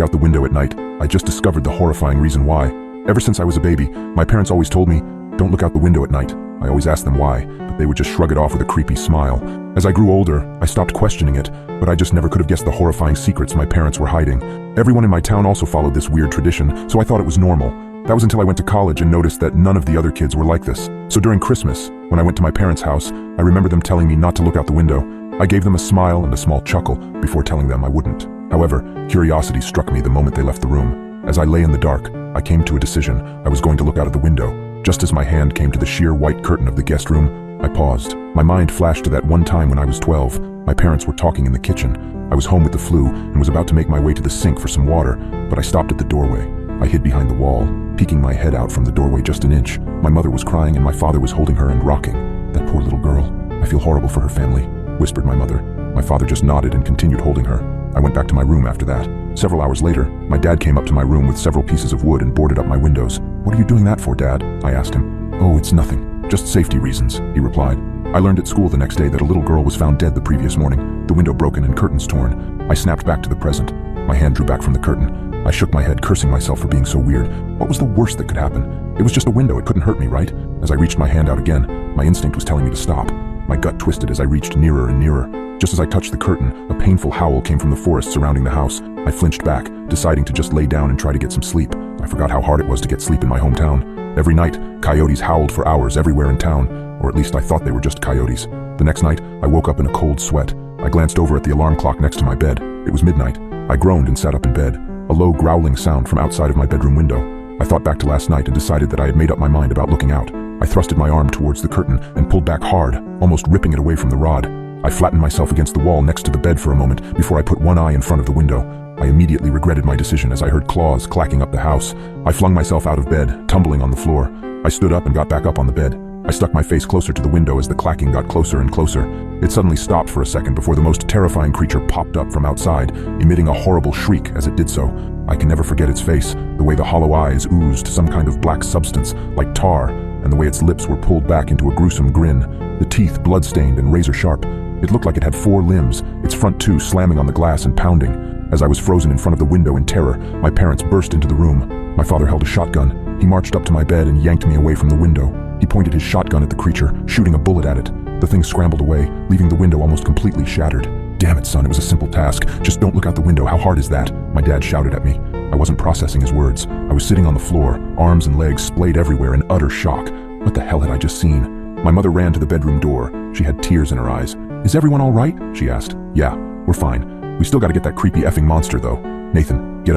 Out the window at night, I just discovered the horrifying reason why. Ever since I was a baby, my parents always told me, don't look out the window at night. I always asked them why, but they would just shrug it off with a creepy smile. As I grew older, I stopped questioning it, but I just never could have guessed the horrifying secrets my parents were hiding. Everyone in my town also followed this weird tradition, so I thought it was normal. That was until I went to college and noticed that none of the other kids were like this. So during Christmas, when I went to my parents' house, I remember them telling me not to look out the window. I gave them a smile and a small chuckle before telling them I wouldn't. However, curiosity struck me the moment they left the room. As I lay in the dark, I came to a decision. I was going to look out of the window. Just as my hand came to the sheer white curtain of the guest room, I paused. My mind flashed to that one time when I was 12. My parents were talking in the kitchen. I was home with the flu and was about to make my way to the sink for some water, but I stopped at the doorway. I hid behind the wall, peeking my head out from the doorway just an inch. My mother was crying and my father was holding her and rocking. That poor little girl. I feel horrible for her family, whispered my mother. My father just nodded and continued holding her. I went back to my room after that. Several hours later, my dad came up to my room with several pieces of wood and boarded up my windows. What are you doing that for, Dad? I asked him. Oh, it's nothing. Just safety reasons, he replied. I learned at school the next day that a little girl was found dead the previous morning, the window broken and curtains torn. I snapped back to the present. My hand drew back from the curtain. I shook my head, cursing myself for being so weird. What was the worst that could happen? It was just a window, it couldn't hurt me, right? As I reached my hand out again, my instinct was telling me to stop. My gut twisted as I reached nearer and nearer. Just as I touched the curtain, a painful howl came from the forest surrounding the house. I flinched back, deciding to just lay down and try to get some sleep. I forgot how hard it was to get sleep in my hometown. Every night, coyotes howled for hours everywhere in town, or at least I thought they were just coyotes. The next night, I woke up in a cold sweat. I glanced over at the alarm clock next to my bed. It was midnight. I groaned and sat up in bed. A low growling sound from outside of my bedroom window. I thought back to last night and decided that I had made up my mind about looking out. I thrusted my arm towards the curtain and pulled back hard, almost ripping it away from the rod. I flattened myself against the wall next to the bed for a moment before I put one eye in front of the window. I immediately regretted my decision as I heard claws clacking up the house. I flung myself out of bed, tumbling on the floor. I stood up and got back up on the bed. I stuck my face closer to the window as the clacking got closer and closer. It suddenly stopped for a second before the most terrifying creature popped up from outside, emitting a horrible shriek as it did so. I can never forget its face, the way the hollow eyes oozed some kind of black substance, like tar, and the way its lips were pulled back into a gruesome grin, the teeth blood-stained and razor-sharp. It looked like it had 4 limbs, its front 2 slamming on the glass and pounding. As I was frozen in front of the window in terror, my parents burst into the room. My father held a shotgun. He marched up to my bed and yanked me away from the window. He pointed his shotgun at the creature, shooting a bullet at it. The thing scrambled away, leaving the window almost completely shattered. Damn it, son, it was a simple task. Just don't look out the window. How hard is that? My dad shouted at me. I wasn't processing his words. I was sitting on the floor, arms and legs splayed everywhere in utter shock. What the hell had I just seen? My mother ran to the bedroom door. She had tears in her eyes. Is everyone all right? She asked. Yeah, we're fine. We still gotta get that creepy effing monster, though. Nathan, get